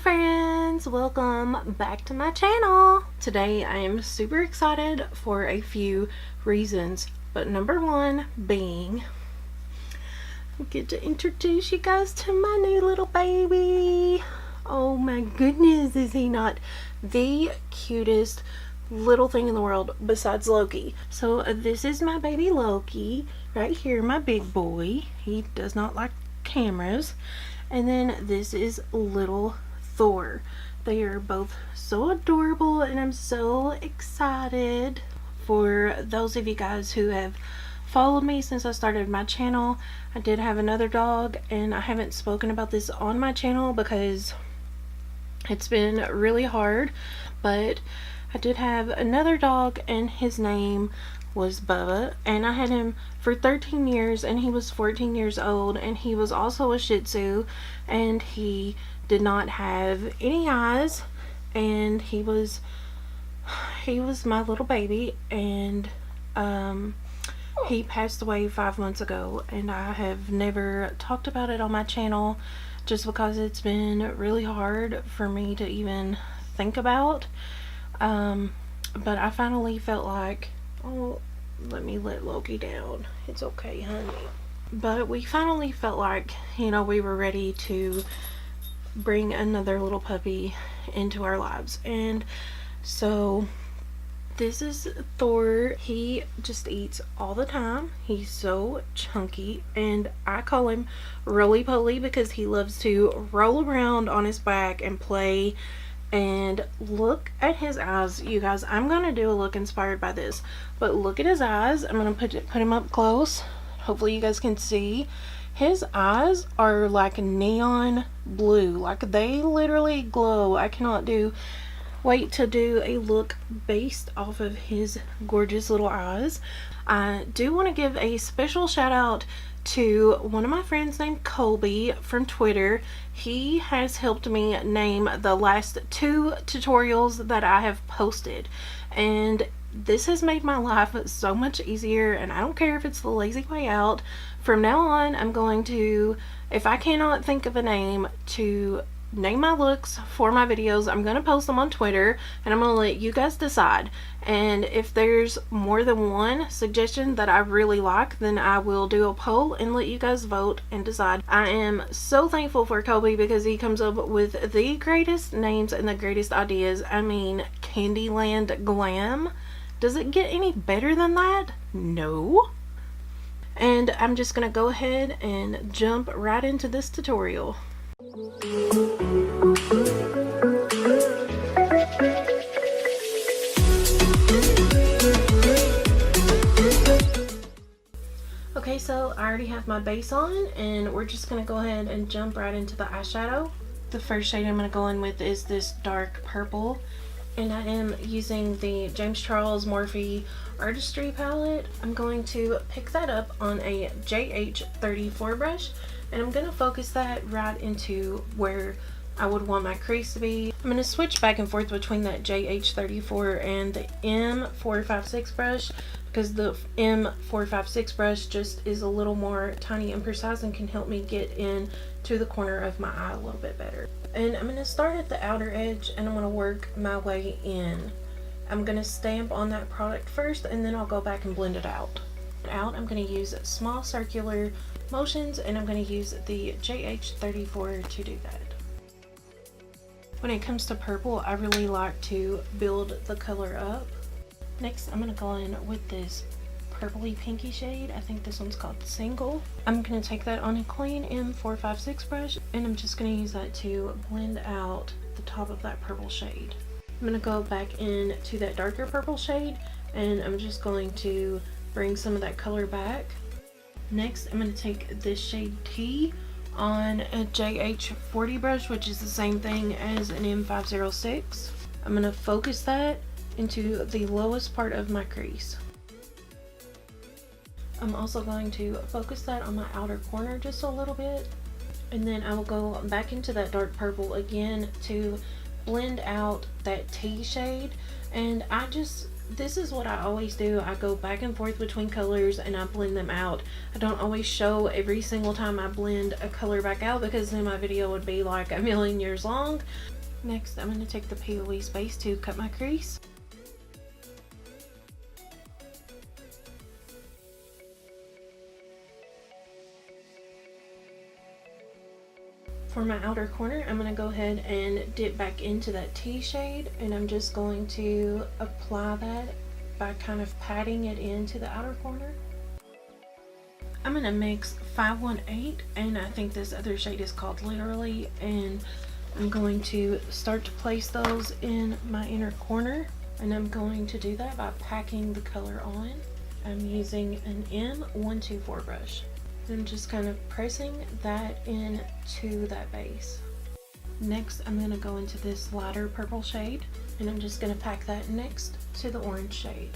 friends, welcome back to my channel. Today I am super excited for a few reasons, but number one being I get to introduce you guys to my new little baby. Oh my goodness, is he not the cutest little thing in the world besides Loki? So this is my baby Loki right here, my big boy. He does not like cameras. And then this is little Thor. They are both so adorable, and I'm so excited. For those of you guys who have followed me since I started my channel, I did have another dog, and I haven't spoken about this on my channel because it's been really hard, but I did have another dog, and his name was Bubba, and I had him for 13 years, and he was 14 years old, and he was also a Shih Tzu, and he did not have any eyes, and he was my little baby, and he passed away 5 months ago, and I have never talked about it on my channel just because it's been really hard for me to even think about, but I finally felt like, oh, let me let Loki down. It's okay, honey. But we finally felt like, you know, we were ready to bring another little puppy into our lives. And so this is Thor. He just eats all the time. He's so chunky, and I call him Roly-Poly because he loves to roll around on his back and play. And look at his eyes, you guys. I'm gonna do a look inspired by this, but look at his eyes. I'm gonna put him up close. Hopefully you guys can see. His eyes are like neon blue, like they literally glow. I cannot wait to do a look based off of his gorgeous little eyes. I do want to give a special shout out to one of my friends named Colby from Twitter. He has helped me name the last 2 tutorials that I have posted, and this has made my life so much easier, and I don't care if it's the lazy way out. From now on, I'm going to, if I cannot think of a name to name my looks for my videos, I'm going to post them on Twitter, and I'm going to let you guys decide. And if there's more than one suggestion that I really like, then I will do a poll and let you guys vote and decide. I am so thankful for Kobe because he comes up with the greatest names and the greatest ideas. I mean, Candyland Glam. Does it get any better than that? No. And I'm just going to go ahead and jump right into this tutorial. Okay, so I already have my base on, and we're just going to go ahead and jump right into the eyeshadow. The first shade I'm going to go in with is this dark purple, and I am using the James Charles Morphe Artistry palette. I'm going to pick that up on a JH34 brush, and I'm going to focus that right into where I would want my crease to be. I'm going to switch back and forth between that JH34 and the M456 brush because the M456 brush just is a little more tiny and precise and can help me get in to the corner of my eye a little bit better. And I'm going to start at the outer edge, and I'm going to work my way in. I'm going to stamp on that product first, and then I'll go back and blend it out. I'm going to use small circular motions, and I'm going to use the JH34 to do that. When it comes to purple, I really like to build the color up. Next, I'm going to go in with this purpley pinky shade. I think this one's called Single. I'm going to take that on a clean M456 brush, and I'm just going to use that to blend out the top of that purple shade. I'm going to go back into that darker purple shade, and I'm just going to bring some of that color back. Next, I'm going to take this shade T on a JH40 brush, which is the same thing as an M506. I'm going to focus that into the lowest part of my crease. I'm also going to focus that on my outer corner just a little bit, and then I will go back into that dark purple again to blend out that T shade. And I just this is what I always do. I go back and forth between colors and I blend them out. I don't always show every single time I blend a color back out, because then my video would be like a million years long. Next, I'm going to take the Louise base to cut my crease. For my outer corner, I'm going to go ahead and dip back into that tea shade, and I'm just going to apply that by kind of patting it into the outer corner. I'm going to mix 518, and I think this other shade is called Literally, and I'm going to start to place those in my inner corner, and I'm going to do that by packing the color on. I'm using an M124 brush. I'm just kind of pressing that into that base. Next, I'm going to go into this lighter purple shade, and I'm just going to pack that next to the orange shade.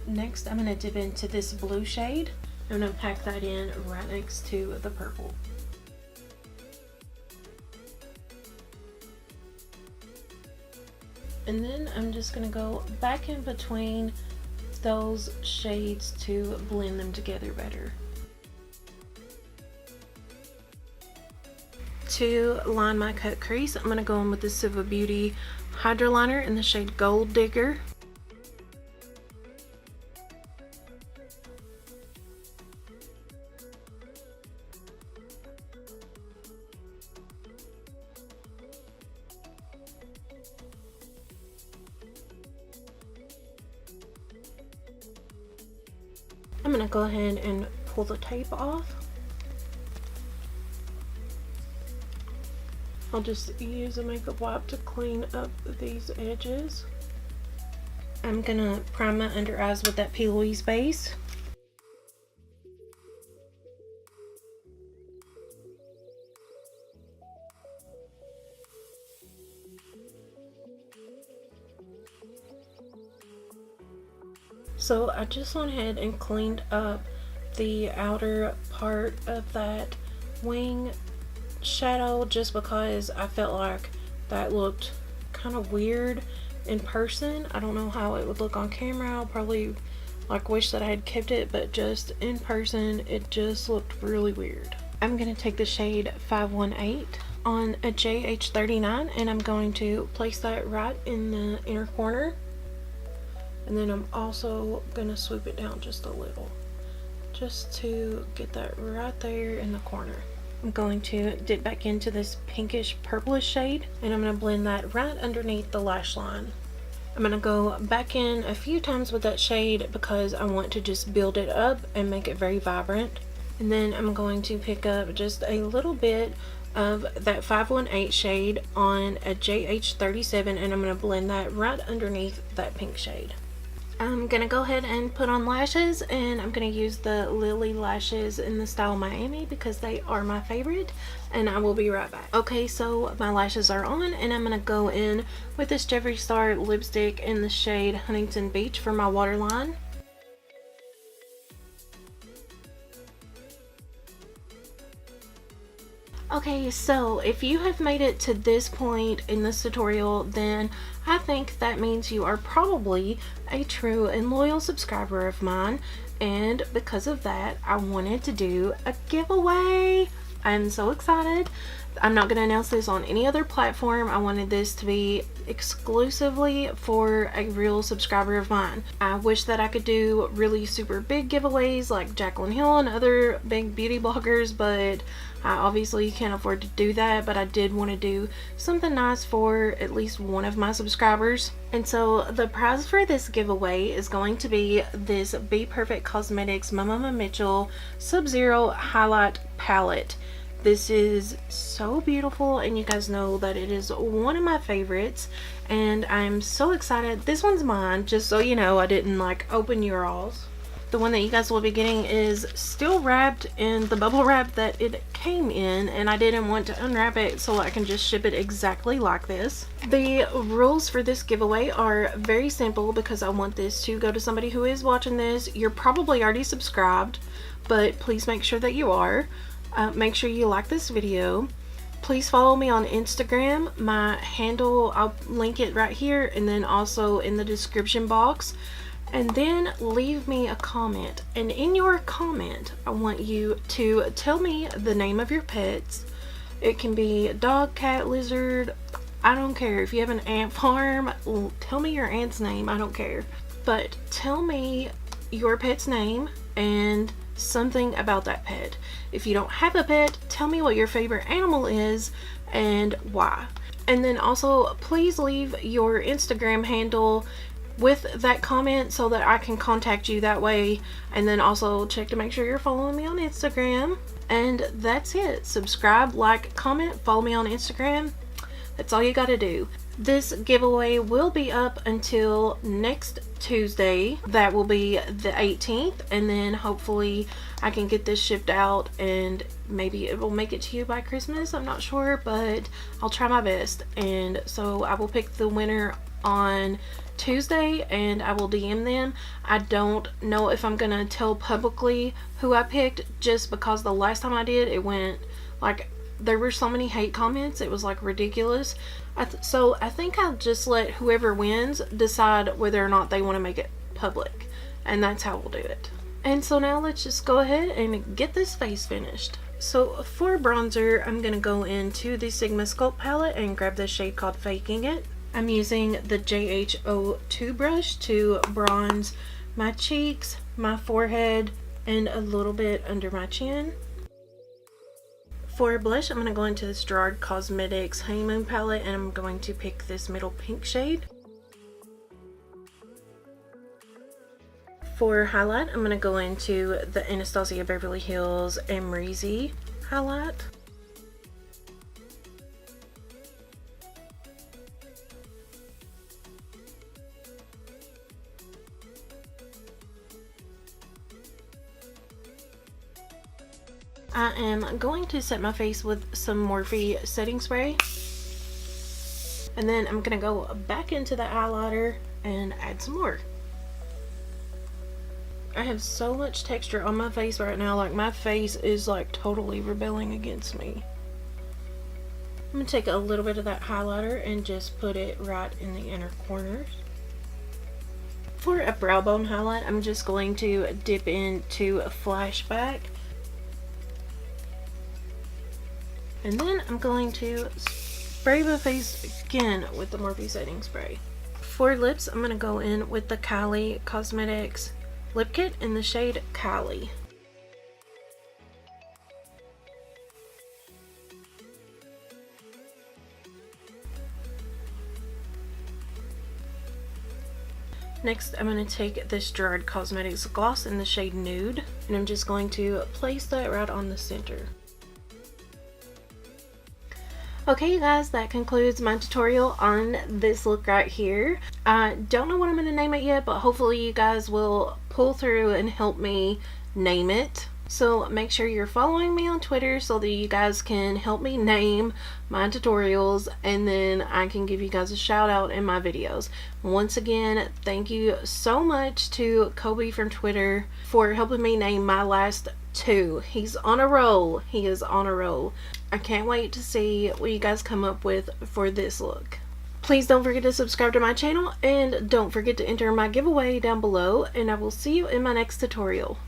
Next, I'm going to dip into this blue shade. I'm going to pack that in right next to the purple. And then I'm just going to go back in between those shades to blend them together better. To line my cut crease, I'm going to go in with the Suva Beauty HYDRALINER in the shade Gold Digger. I'm going to go ahead and pull the tape off. I'll just use a makeup wipe to clean up these edges. I'm going to prime my under eyes with that Louise base. So I just went ahead and cleaned up the outer part of that wing shadow, just because I felt like that looked kind of weird in person. I don't know how it would look on camera. I'll probably like wish that I had kept it, but just in person it just looked really weird. I'm going to take the shade 518 on a JH39, and I'm going to place that right in the inner corner. And then I'm also going to swoop it down just a little, just to get that right there in the corner. I'm going to dip back into this pinkish purplish shade, and I'm going to blend that right underneath the lash line. I'm going to go back in a few times with that shade because I want to just build it up and make it very vibrant. And then I'm going to pick up just a little bit of that 518 shade on a JH37, and I'm going to blend that right underneath that pink shade. I'm going to go ahead and put on lashes, and I'm going to use the Lilly lashes in the style Miami because they are my favorite, and I will be right back. Okay, so my lashes are on, and I'm going to go in with this Jeffree Star lipstick in the shade Huntington Beach for my waterline. Okay, so if you have made it to this point in this tutorial, then I think that means you are probably a true and loyal subscriber of mine, and because of that, I wanted to do a giveaway. I'm so excited. I'm not going to announce this on any other platform. I wanted this to be exclusively for a real subscriber of mine. I wish that I could do really super big giveaways like Jaclyn Hill and other big beauty bloggers, but I obviously can't afford to do that. But I did want to do something nice for at least one of my subscribers. And so the prize for this giveaway is going to be this Be Perfect Cosmetics Mama Mitchell Sub-Zero Highlight Palette. This is so beautiful, and you guys know that it is one of my favorites, and I'm so excited. This one's mine, just so you know. I didn't like open your alls. The one that you guys will be getting is still wrapped in the bubble wrap that it came in, and I didn't want to unwrap it so I can just ship it exactly like this. The rules for this giveaway are very simple because I want this to go to somebody who is watching this. You're probably already subscribed, but please make sure that you are. Make sure you like this video, Please follow me on Instagram. My handle, I'll link it right here and then also in the description box. And then leave me a comment. And in your comment, I want you to tell me the name of your pets. It can be dog, cat, lizard. I don't care. If you have an ant farm, tell me your ant's name. I don't care. But tell me your pet's name and something about that pet. If you don't have a pet, tell me what your favorite animal is and why. And then also please leave your Instagram handle with that comment so that I can contact you that way, and then also check to make sure you're following me on Instagram. And that's it. Subscribe, like, comment, follow me on Instagram. That's all you gotta do. This giveaway will be up until next Tuesday. That will be the 18th, and then hopefully I can get this shipped out and maybe it will make it to you by Christmas. I'm not sure, but I'll try my best. And so I will pick the winner on Tuesday and I will DM them. I don't know if I'm gonna tell publicly who I picked, just because the last time I did, it went like, there were so many hate comments, it was like ridiculous. So I think I'll just let whoever wins decide whether or not they want to make it public, and that's how we'll do it. And so now let's just go ahead and get this face finished. So for bronzer, I'm gonna go into the Sigma Sculpt palette and grab the shade called Faking It. I'm using the JH02 brush to bronze my cheeks, my forehead, and a little bit under my chin. For blush, I'm going to go into this Gerard Cosmetics Honeymoon palette and I'm going to pick this middle pink shade. For highlight, I'm going to go into the Anastasia Beverly Hills Amrezy highlight. I am going to set my face with some Morphe setting spray, and then I'm going to go back into the eyeliner and add some more. I have so much texture on my face right now, like my face is like totally rebelling against me. I'm going to take a little bit of that highlighter and just put it right in the inner corners. For a brow bone highlight, I'm just going to dip into a Flashback. And then I'm going to spray my face again with the Morphe setting spray. For lips, I'm going to go in with the Kylie Cosmetics Lip Kit in the shade Kylie. Next, I'm going to take this Gerard Cosmetics gloss in the shade Nude, and I'm just going to place that right on the center. Okay, you guys, that concludes my tutorial on this look right here. I don't know what I'm going to name it yet, but hopefully you guys will pull through and help me name it. So make sure you're following me on Twitter so that you guys can help me name my tutorials, and then I can give you guys a shout out in my videos. Once again, thank you so much to Kobe from Twitter for helping me name my last two. He's on a roll. He is on a roll. I can't wait to see what you guys come up with for this look. Please don't forget to subscribe to my channel, and don't forget to enter my giveaway down below, and I will see you in my next tutorial.